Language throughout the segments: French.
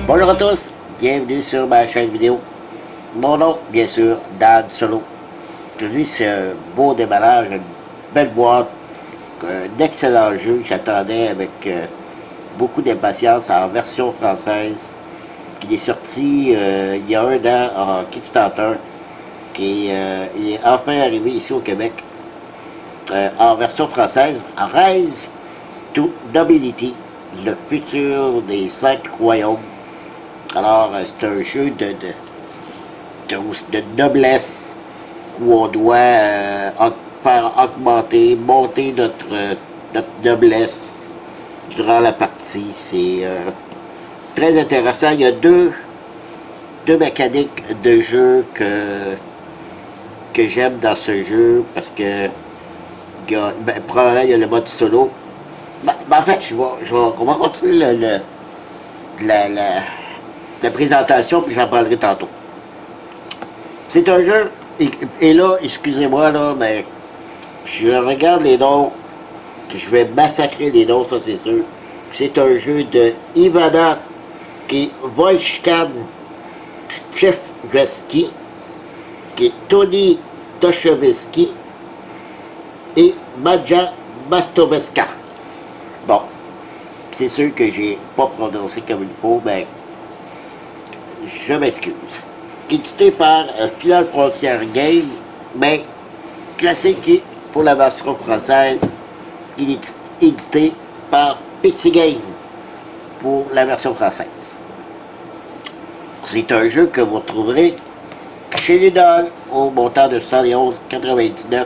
Bonjour à tous, bienvenue sur ma chaîne vidéo. Mon nom, bien sûr, Dan Solo. Aujourd'hui, c'est un beau déballage, une belle boîte, un excellent jeu que j'attendais avec beaucoup d'impatience en version française, qui est sorti il y a un an en Kickstarter, il est enfin arrivé ici au Québec en version française, Rise to Nobility, le futur des 5 royaumes. Alors, c'est un jeu de noblesse où on doit faire augmenter, monter notre noblesse durant la partie. C'est très intéressant. Il y a deux mécaniques de jeu que j'aime dans ce jeu parce que probablement il y a le mode solo. En fait, on va continuer la présentation, puis j'en parlerai tantôt. C'est un jeu, et là, excusez-moi, là, mais je regarde les noms, je vais massacrer les noms, ça c'est sûr. C'est un jeu de Ivana qui est Wojciech Szewski, qui est Tony Toshevski et Maja Mastowska. Bon, c'est sûr que j'ai pas prononcé comme il faut, mais je m'excuse. Édité par Final Frontier Game, mais classique pour la version française. Il est édité par Pixie Game pour la version française. C'est un jeu que vous trouverez chez Lidl au montant de 111,99.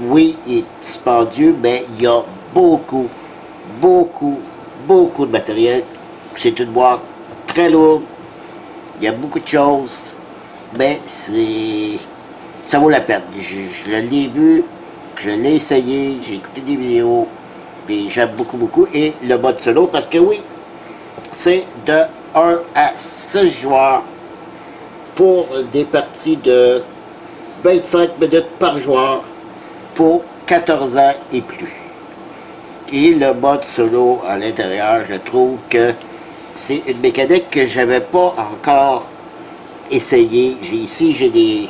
Oui, il est dispendieux, mais il y a beaucoup de matériel. C'est une boîte très lourde. Il y a beaucoup de choses, mais ça vaut la peine. Je l'ai vu, je l'ai essayé, j'ai écouté des vidéos, et j'aime beaucoup. Et le mode solo, parce que oui, c'est de 1 à 6 joueurs pour des parties de 25 minutes par joueur pour 14 ans et plus. Et le mode solo à l'intérieur, je trouve que c'est une mécanique que j'avais pas encore essayé. Ici, j'ai des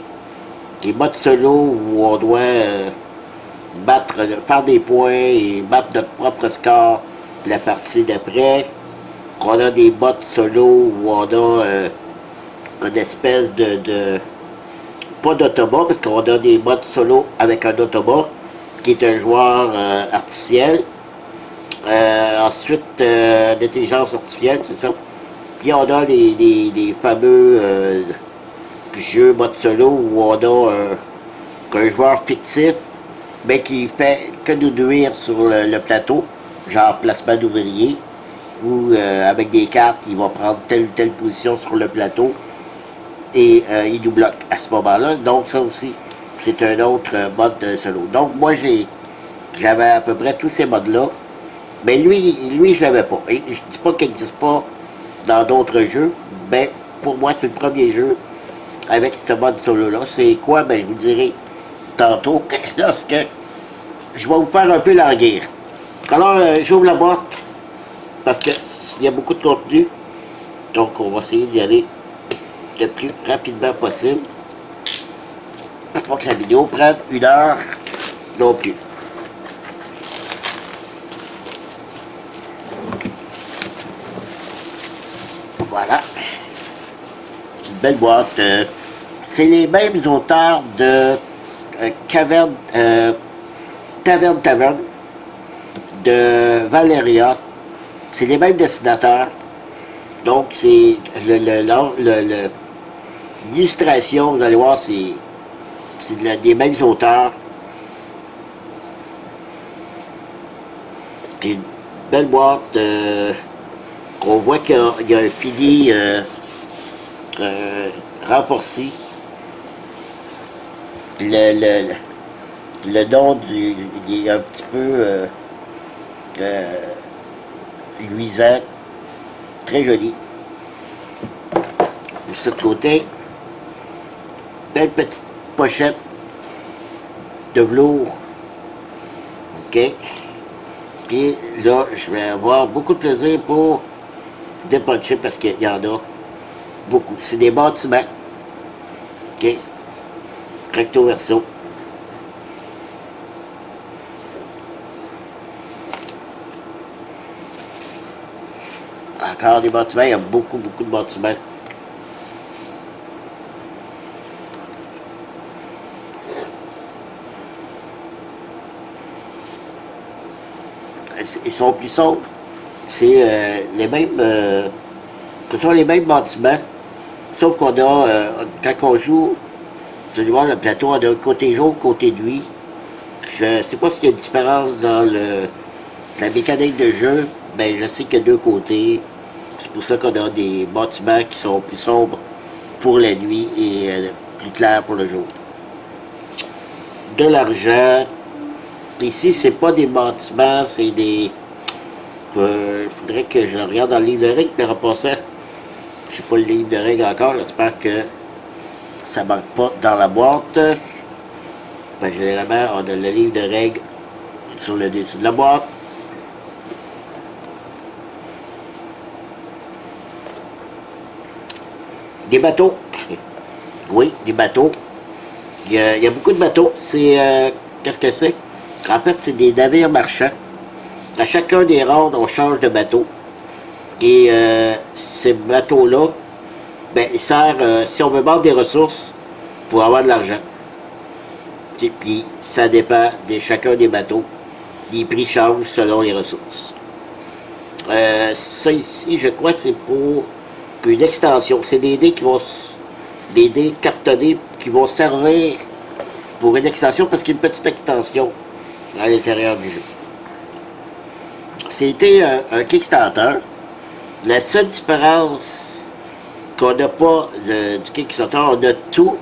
modes solo où on doit faire des points et battre notre propre score la partie d'après. On a des modes solo où on a une espèce pas d'automat, parce qu'on a des modes solo avec un automat qui est un joueur artificiel. Ensuite, l'intelligence artificielle, c'est ça. Puis on a des fameux jeux mode solo où on a un joueur fictif, mais qui fait que nous nuire sur le plateau, genre placement d'ouvriers, ou avec des cartes, il va prendre telle ou telle position sur le plateau, et il nous bloque à ce moment-là. Donc ça aussi, c'est un autre mode solo. Donc moi, j'avais à peu près tous ces modes-là. Mais lui, je l'avais pas. Et je dis pas qu'il n'existe pas dans d'autres jeux, mais pour moi, c'est le premier jeu avec ce mode solo-là. C'est quoi? Ben, je vous dirai tantôt, lorsque je vais vous faire un peu languir. Alors, j'ouvre la boîte, parce qu'il y a beaucoup de contenu, donc on va essayer d'y aller le plus rapidement possible, pour pas que la vidéo prenne 1 heure non plus. Voilà. C'est une belle boîte. C'est les mêmes auteurs de Taverne de Valeria. C'est les mêmes dessinateurs. Donc c'est l'illustration, vous allez voir, c'est des mêmes auteurs. C'est une belle boîte. On voit qu'il y a un fini renforcé. Le nom il est un petit peu luisant, très joli. De ce côté, belle petite pochette de velours. Ok. Et là, je vais avoir beaucoup de plaisir pour dépunché parce qu'il y en a beaucoup. C'est des bâtiments. OK? Recto verso. Encore des bâtiments, il y a beaucoup, beaucoup de bâtiments. Ils sont plus sombres. C'est les mêmes. Ce sont les mêmes bâtiments. Sauf qu'on a, quand on joue, vous allez voir le plateau, on a un côté jaune, côté nuit. Je ne sais pas s'il y a une différence dans la mécanique de jeu, mais je sais qu'il y a deux côtés. C'est pour ça qu'on a des bâtiments qui sont plus sombres pour la nuit et plus clairs pour le jour. De l'argent. Ici, c'est pas des bâtiments, c'est des... Il faudrait que je regarde dans le livre de règles, mais en passant, je n'ai pas le livre de règles encore, j'espère que ça ne manque pas dans la boîte. Ben, généralement, on a le livre de règles sur le dessus de la boîte. Des bateaux. Oui, des bateaux. Il y a beaucoup de bateaux. C'est... qu'est-ce que c'est? En fait, c'est des navires marchands. À chacun des rondes, on change de bateau. Et ces bateaux-là, ben, ils servent, si on veut vendre des ressources, pour avoir de l'argent. Et puis, ça dépend de chacun des bateaux. Les prix changent selon les ressources. Ça ici, je crois, c'est pour une extension. C'est des dés qui vont... Des dés cartonnés qui vont servir pour une extension parce qu'il y a une petite extension à l'intérieur du jeu. C'était un Kickstarter. La seule différence qu'on n'a pas du Kickstarter, on a tout,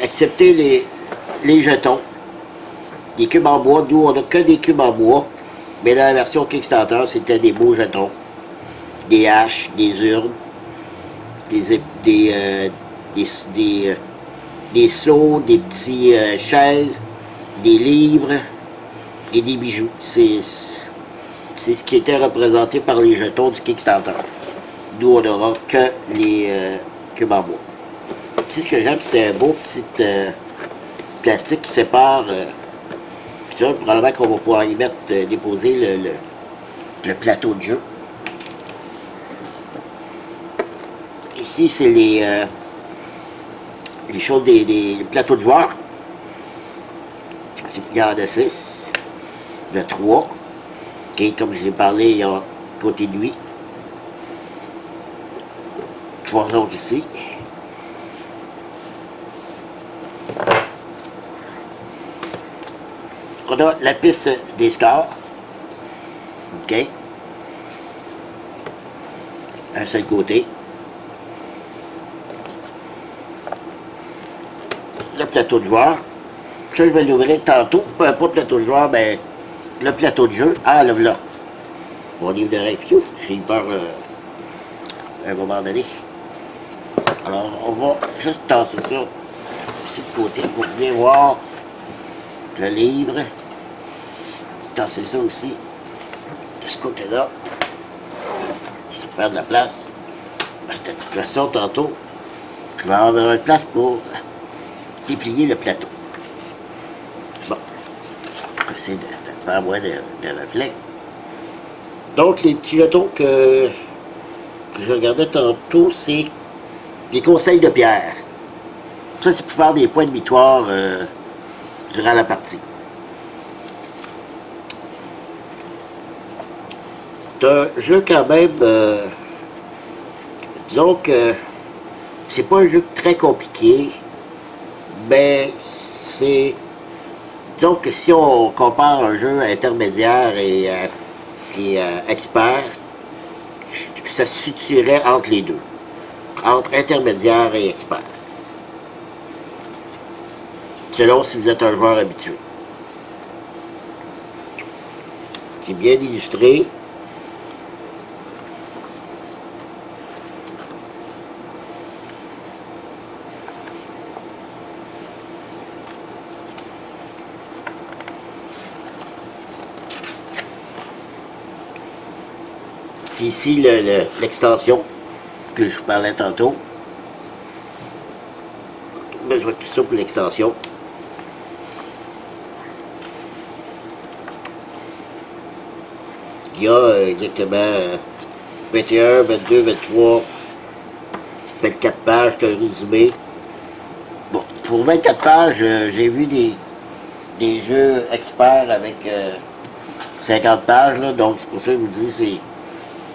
excepté les jetons. Des cubes en bois, nous on n'a que des cubes en bois, mais dans la version Kickstarter, c'était des beaux jetons. Des haches, des urnes, des seaux, des petits chaises, des livres et des bijoux. C'est ce qui était représenté par les jetons du Kickstarter. Nous, on n'aura que les cubes en bois. Ce que j'aime, c'est un beau petit plastique qui sépare. Ça, probablement qu'on va pouvoir y mettre, déposer le plateau de jeu. Ici, c'est les choses des plateaux de joueurs. Il y en a 6. Il y en a 3. Okay, comme je l'ai parlé, il y a côté nuit. 3 autres ici. On a la piste des scores. OK. Un seul côté. Le plateau de joueurs. Ça, je vais l'ouvrir tantôt. Peu importe le plateau de joueurs, mais le plateau de jeu. Ah, là, là. Mon livre de review. J'ai eu peur à un moment donné. Alors, on va juste tasser ça ici de côté pour bien voir le livre. Tasser ça aussi de ce côté-là. Ça perd de la place. Parce que de toute façon, tantôt, je vais avoir une place pour déplier le plateau. Bon. On va essayer de faire moins de reflets. Donc, les petits jetons que je regardais tantôt, c'est des conseils de pierre. Ça, c'est pour faire des points de victoire durant la partie. C'est un jeu quand même, disons que c'est pas un jeu très compliqué, mais c'est, disons que si on compare un jeu intermédiaire et expert, ça se situerait entre les deux, entre intermédiaire et expert, selon si vous êtes un joueur habitué. C'est bien illustré. c'est ici l'extension que je parlais tantôt. Besoin de tout ça pour l'extension. Il y a exactement 21, 22, 23, 24 pages de résumé. Bon, pour 24 pages, j'ai vu des jeux experts avec 50 pages, là, donc c'est pour ça que je vous dis,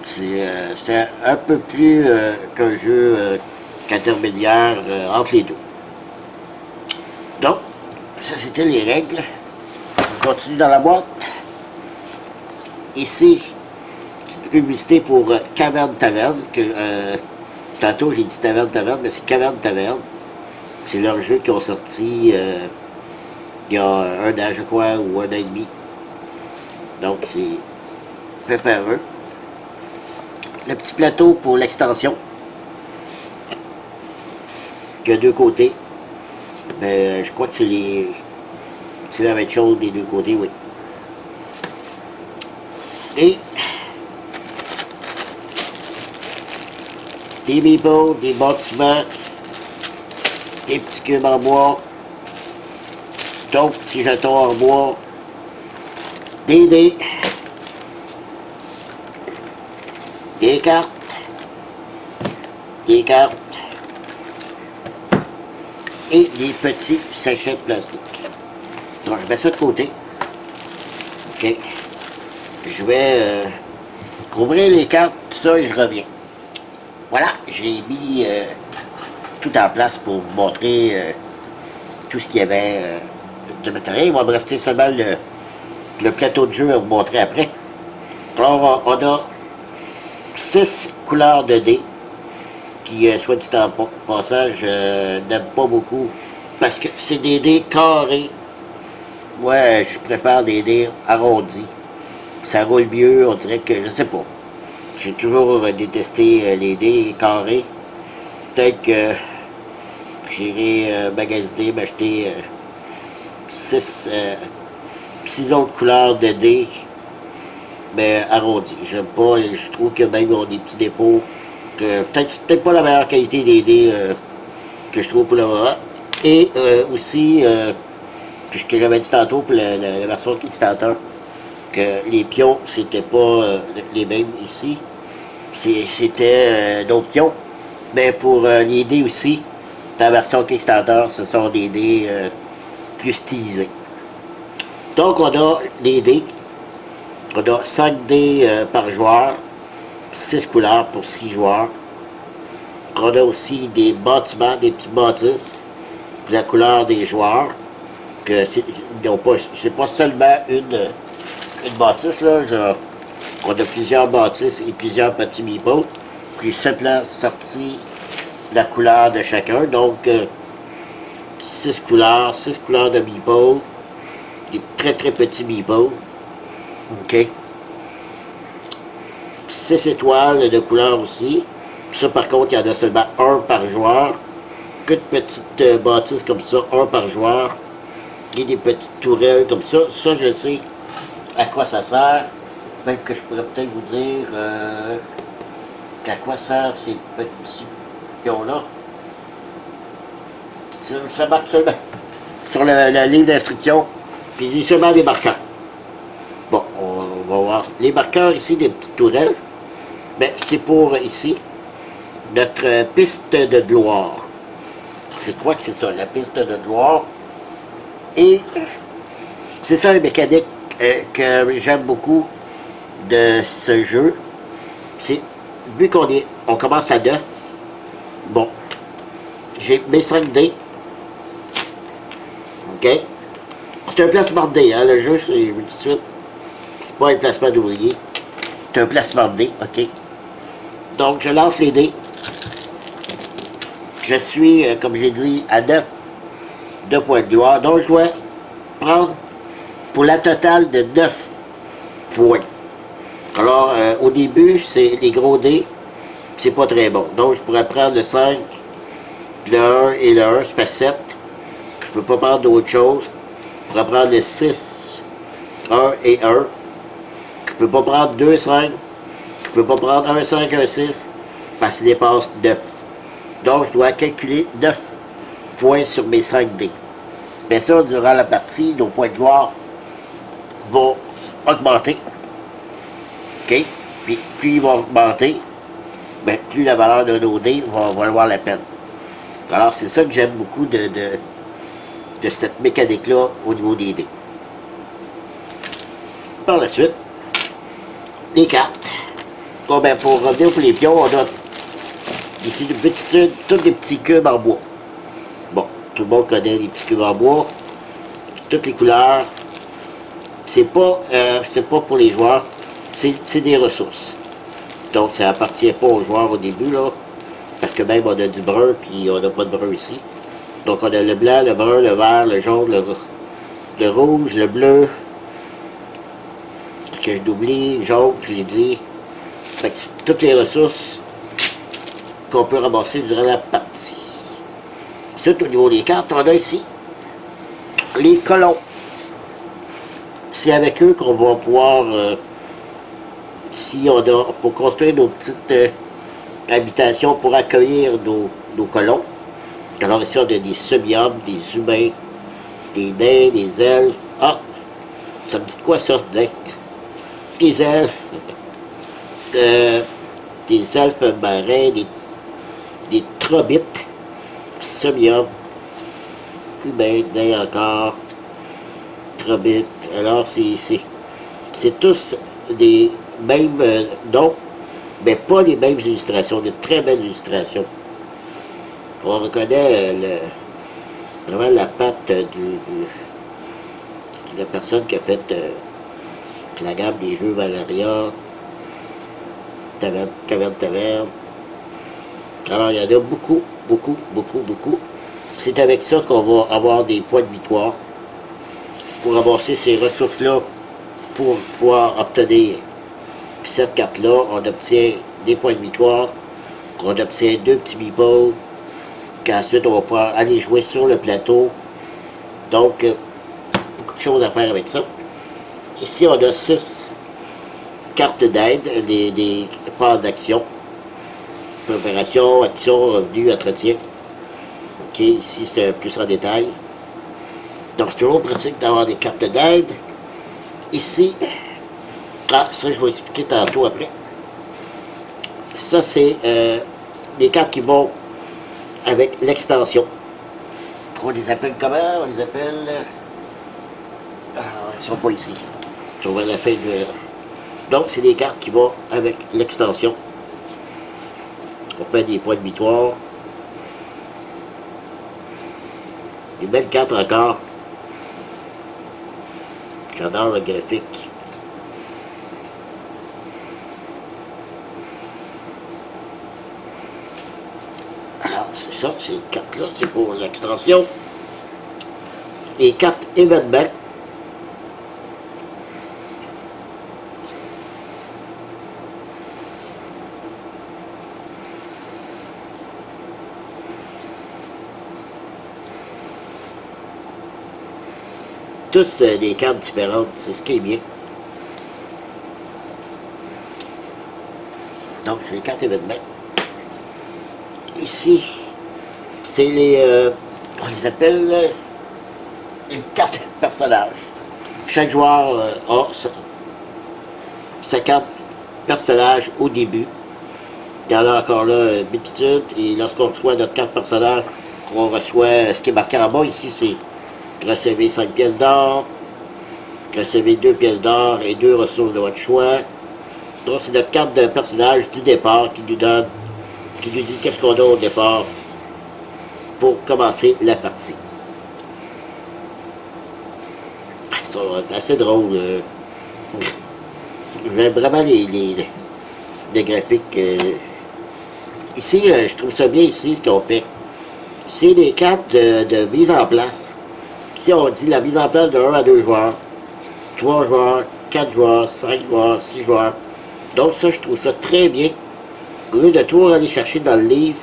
c'est un peu plus qu'un jeu qu'intermédiaire entre les deux. Donc, ça c'était les règles. On continue dans la boîte. Ici, c'est une publicité pour Caverne Taverne, que tantôt j'ai dit Taverne, mais c'est Caverne Taverne. C'est leur jeu qui ont sorti il y a un an, je crois, ou un an et demi. Donc c'est fait par eux. Le petit plateau pour l'extension, qui a deux côtés. Je crois que c'est la même chose des deux côtés, oui. Et des meeples, des bâtiments, des petits cubes en bois, d'autres petits jetons en bois, des dés, des cartes, et des petits sachets de plastique. Donc je mets ça de côté. OK. Je vais couvrir les cartes, tout ça, et je reviens. Voilà, j'ai mis tout en place pour vous montrer tout ce qu'il y avait de matériel. Il va me rester seulement le plateau de jeu à vous montrer après. Alors, on a 6 couleurs de dés qui, soit dit en passage, n'aime pas beaucoup parce que c'est des dés carrés. Ouais, je préfère des dés arrondis. Ça roule mieux, on dirait que, je sais pas. J'ai toujours détesté les dés carrés. Peut-être que j'irai magasiner, m'acheter 6 autres couleurs de dés, mais arrondis. J'aime pas, je trouve que même ils ont des petits dépôts. Peut-être pas la meilleure qualité des dés que je trouve pour le moment. Et aussi, je te l'avais dit tantôt pour la version Kickstarter, que les pions, c'était pas les mêmes ici. C'était d'autres pions. Mais pour les dés aussi, dans la version Kickstarter, ce sont des dés plus stylisés. Donc on a des dés. On a 5 dés par joueur, 6 couleurs pour 6 joueurs. On a aussi des bâtiments, des petits bâtisses, de la couleur des joueurs. Que c'est pas seulement une bâtisse, là. On a plusieurs bâtisses et plusieurs petits meeples. Puis simplement sorti la couleur de chacun. Donc 6 couleurs de meeples. Des très très petits meeples. OK. 6 étoiles de couleur aussi. Ça par contre, il y en a seulement un par joueur. Que de petites bâtisses comme ça, un par joueur. Et des petites tourelles comme ça. Ça, je sais à quoi ça sert. Même que je pourrais peut-être vous dire à quoi servent ces petits pions-là. Ça marque seulement sur le livre d'instruction. Puis il dit seulement des marqueurs. Bon, on va voir. Les marqueurs ici, des petites tourelles, ben, c'est pour ici, notre piste de gloire. Je crois que c'est ça, la piste de gloire. Et c'est ça la mécanique que j'aime beaucoup de ce jeu. C'est, vu on commence à 2, bon, j'ai mes 5 dés. OK? C'est un placement de dés, hein, le jeu, c'est, je vous dis tout de suite, c'est pas un placement d'ouvrier. C'est un placement de dés, OK? Donc, je lance les dés. Je suis, comme j'ai dit, à 2 points de gloire. Donc, je dois prendre pour la totale de 9 points. Alors, au début, c'est les gros dés, c'est pas très bon. Donc, je pourrais prendre le 5, le 1 et le 1, ça fait 7. Je peux pas prendre d'autre chose. Je pourrais prendre le 6, 1 et 1. Je peux pas prendre 2, 5. Je Je ne peux pas prendre un 5, un 6, parce qu'il dépasse 9. Donc, je dois calculer 9 points sur mes 5 dés. Bien sûr, durant la partie, nos points de gloire vont augmenter. OK? Puis, plus ils vont augmenter, bien, plus la valeur de nos dés va valoir la peine. Alors, c'est ça que j'aime beaucoup de cette mécanique-là au niveau des dés. Par la suite, les cartes. Bon, ben, pour revenir pour les pions, on a ici tous des petits cubes en bois. Bon, tout le monde connaît les petits cubes en bois. Toutes les couleurs. C'est pas pour les joueurs, c'est des ressources. Donc, ça appartient pas aux joueurs au début, là. Parce que même, on a du brun, puis on n'a pas de brun ici. Donc, on a le blanc, le brun, le vert, le jaune, le rouge, le bleu. Ce que j'ai oublié, le jaune, je l'ai dit. Fait que c'est toutes les ressources qu'on peut ramasser durant la partie. Ensuite, au niveau des cartes, on a ici les colons. C'est avec eux qu'on va pouvoir, si on a, pour construire nos petites habitations pour accueillir nos colons. Alors ici, on a des semi-hommes, des humains, des nains, des elfes. Ah, ça me dit quoi ça, nains? Des elfes. Des elfes marins, des trobites, semi-hommes, humains, nains encore, trobites. Alors, c'est tous des mêmes noms, mais pas les mêmes illustrations, de très belles illustrations. On reconnaît vraiment la patte de la personne qui a fait la gamme des jeux Valeria, Taverne. Alors, il y en a beaucoup, beaucoup, beaucoup, beaucoup. C'est avec ça qu'on va avoir des points de victoire pour ramasser ces ressources-là pour pouvoir obtenir cette carte-là. On obtient des points de victoire, on obtient 2 petits meeples, qu'ensuite on va pouvoir aller jouer sur le plateau. Donc, beaucoup de choses à faire avec ça. Ici, on a 6 cartes d'aide, des phases d'action. Opération, action, revenu, entretien. OK, ici c'est plus en détail. Donc c'est toujours pratique d'avoir des cartes d'aide. Ici, ça je vais expliquer tantôt après. Ça c'est des cartes qui vont avec l'extension. On les appelle comment? On les appelle... ils sont pas ici. Ils sont à la fin de... Donc c'est des cartes qui vont avec l'extension. On fait des points de victoire. Des belles cartes encore. J'adore le graphique. Alors, c'est ça, ces cartes-là, c'est pour l'extension. Les cartes événements. Tous des cartes différentes, c'est ce qui est bien. Donc, c'est les cartes événements. Ici, c'est les... on les appelle les cartes personnages. Chaque joueur a sa carte personnage au début. Il y en a encore là, d'habitude. Et lorsqu'on reçoit notre carte personnage, on reçoit ce qui est marqué en bas. Ici, c'est recevez 5 pièces d'or, recevez 2 pièces d'or et 2 ressources de votre choix. Donc, c'est notre carte de personnage du départ qui nous donne, qui nous dit qu'est-ce qu'on a au départ pour commencer la partie. C'est assez drôle. J'aime vraiment les graphiques. Ici, je trouve ça bien ici, ce qu'on fait. C'est des cartes de mise en place. Ici, on dit la mise en place de 1 à 2 joueurs, 3 joueurs, 4 joueurs, 5 joueurs, 6 joueurs. Donc ça, je trouve ça très bien. Au lieu de tout aller chercher dans le livre,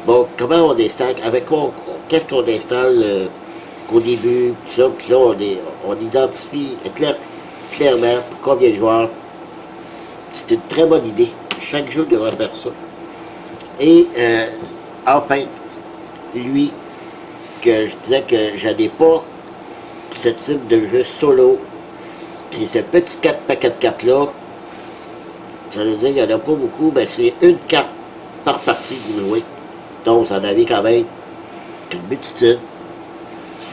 bon, comment on installe, avec quoi, qu'est-ce qu'on installe au début, puis là, on identifie clairement pour combien de joueurs C'est une très bonne idée. Chaque jeu devrait faire ça. Et enfin, lui, que je disais que je n'avais pas ce type de jeu solo. C'est ce petit 4 paquets de cartes là. Ça veut dire qu'il n'y en a pas beaucoup, mais c'est une carte par partie que vous jouez. Donc, vous en avez quand même une multitude.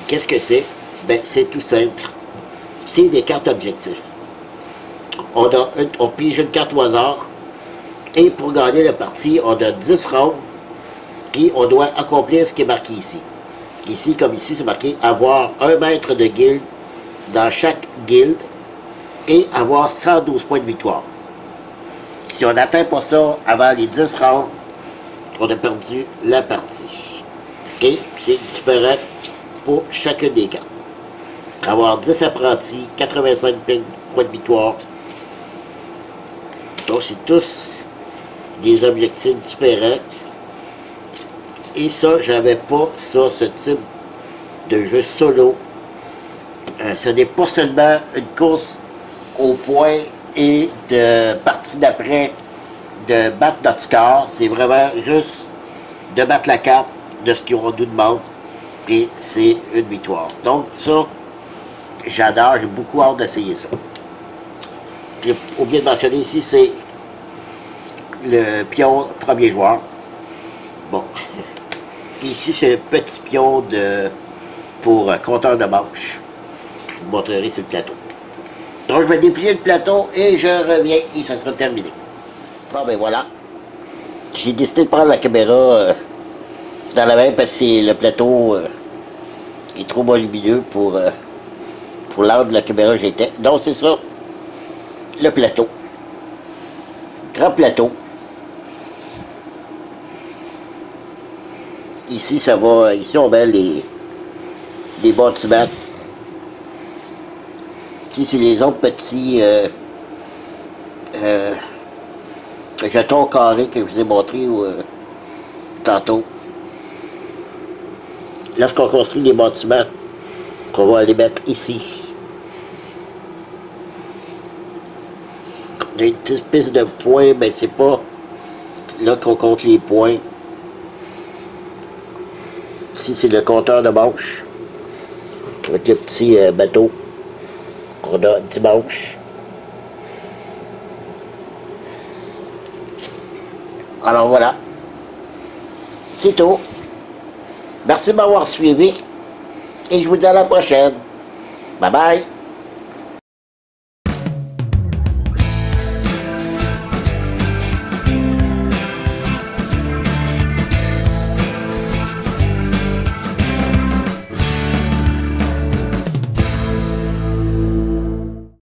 Qu'est-ce que c'est? Ben, c'est tout simple. C'est des cartes objectifs. On pige une carte au hasard. Et pour gagner la partie, on a 10 rounds. Et on doit accomplir ce qui est marqué ici. Ici, comme ici, c'est marqué avoir un maître de guilde dans chaque guilde et avoir 112 points de victoire. Si on n'atteint pas ça avant les 10 rounds, on a perdu la partie. Et c'est différent pour chacune des cartes. Avoir 10 apprentis, 85 points de victoire. Donc c'est tous des objectifs différents. Et ça, j'avais pas ça, ce type de jeu solo. Ce n'est pas seulement une course au point et de partie d'après de battre notre score, c'est vraiment juste de battre la carte de ce qu'on nous demande et c'est une victoire. Donc ça, j'adore, j'ai beaucoup hâte d'essayer ça. J'ai oublié de mentionner ici, c'est le pion premier joueur. Bon. Ici, c'est un petit pion pour compteur de manche. Je vous montrerai sur le plateau. Donc, je vais déplier le plateau et je reviens et ça sera terminé. Bon, ben voilà. J'ai décidé de prendre la caméra dans la main parce que le plateau est trop volumineux pour l'angle de la caméra que j'étais. Donc, c'est ça, le plateau. Grand plateau. Ici, ça va. Ici, on met les bâtiments. Ici, c'est les autres petits jetons carrés que je vous ai montré tantôt. Lorsqu'on construit des bâtiments, on va les mettre ici. On a une petite piste de points, mais c'est pas là qu'on compte les points. Ici, c'est le compteur de manches. Avec le petit bateau. On a 10 manches. Alors voilà. C'est tout. Merci de m'avoir suivi. Et je vous dis à la prochaine. Bye bye.